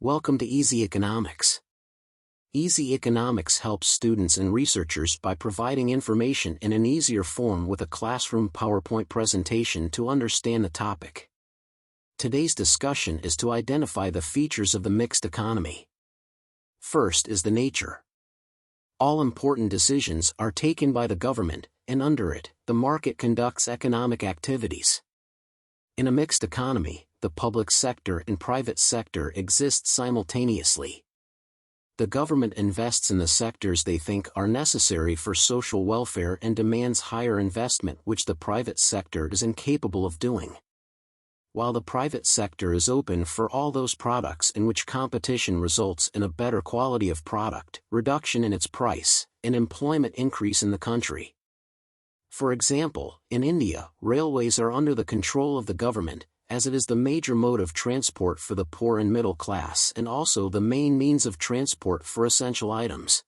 Welcome to Easy Economics. Easy Economics helps students and researchers by providing information in an easier form with a classroom PowerPoint presentation to understand the topic. Today's discussion is to identify the features of the mixed economy. First is the nature. All important decisions are taken by the government, and under it, the market conducts economic activities. In a mixed economy, the public sector and private sector exist simultaneously. The government invests in the sectors they think are necessary for social welfare and demands higher investment which the private sector is incapable of doing. While the private sector is open for all those products in which competition results in a better quality of product, reduction in its price, and employment increase in the country. For example, in India, railways are under the control of the government, as it is the major mode of transport for the poor and middle class and also the main means of transport for essential items.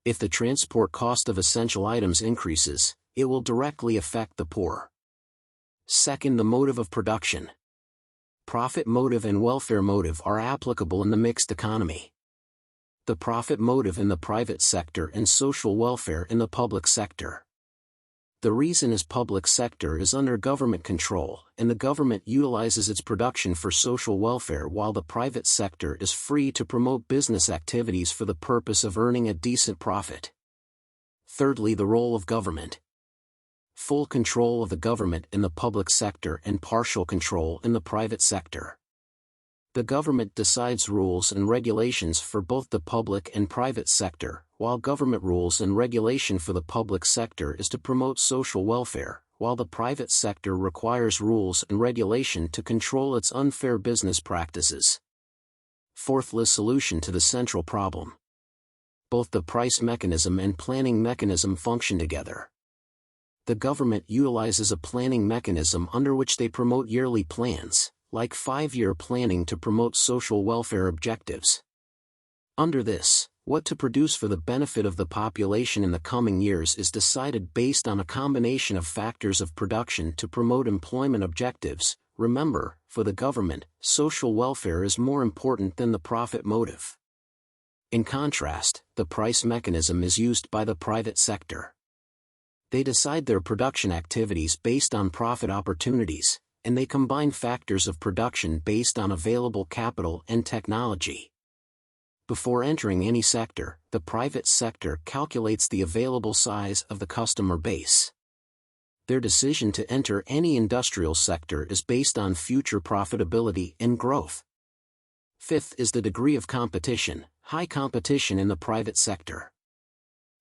If the transport cost of essential items increases, it will directly affect the poor. Second, the motive of production. Profit motive and welfare motive are applicable in the mixed economy. The profit motive in the private sector and social welfare in the public sector. The reason is public sector is under government control, and the government utilizes its production for social welfare while the private sector is free to promote business activities for the purpose of earning a decent profit. Thirdly, the role of government. Full control of the government in the public sector and partial control in the private sector. The government decides rules and regulations for both the public and private sector, while government rules and regulation for the public sector is to promote social welfare, while the private sector requires rules and regulation to control its unfair business practices. Fourthly, solution to the central problem. Both the price mechanism and planning mechanism function together. The government utilizes a planning mechanism under which they promote yearly plans, like 5-year planning to promote social welfare objectives. Under this, what to produce for the benefit of the population in the coming years is decided based on a combination of factors of production to promote employment objectives. Remember, for the government, social welfare is more important than the profit motive. In contrast, the price mechanism is used by the private sector. They decide their production activities based on profit opportunities, and they combine factors of production based on available capital and technology. Before entering any sector, the private sector calculates the available size of the customer base. Their decision to enter any industrial sector is based on future profitability and growth. Fifth is the degree of competition, high competition in the private sector.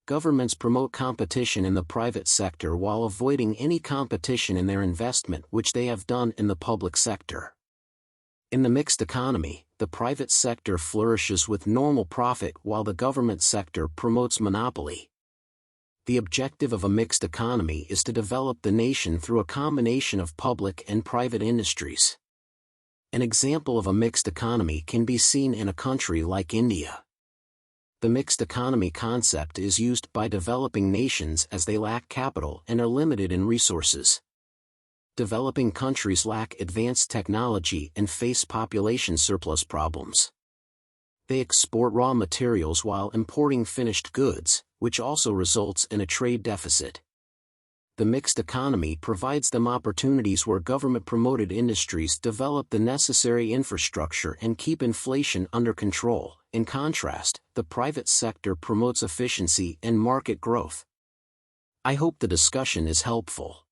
Governments promote competition in the private sector while avoiding any competition in their investment which they have done in the public sector. In the mixed economy, the private sector flourishes with normal profit while the government sector promotes monopoly. The objective of a mixed economy is to develop the nation through a combination of public and private industries. An example of a mixed economy can be seen in a country like India. The mixed economy concept is used by developing nations as they lack capital and are limited in resources. Developing countries lack advanced technology and face population surplus problems. They export raw materials while importing finished goods, which also results in a trade deficit. The mixed economy provides them opportunities where government-promoted industries develop the necessary infrastructure and keep inflation under control. In contrast, the private sector promotes efficiency and market growth. I hope the discussion is helpful.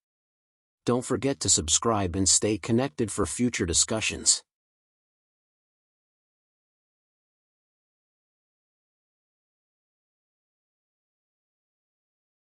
Don't forget to subscribe and stay connected for future discussions.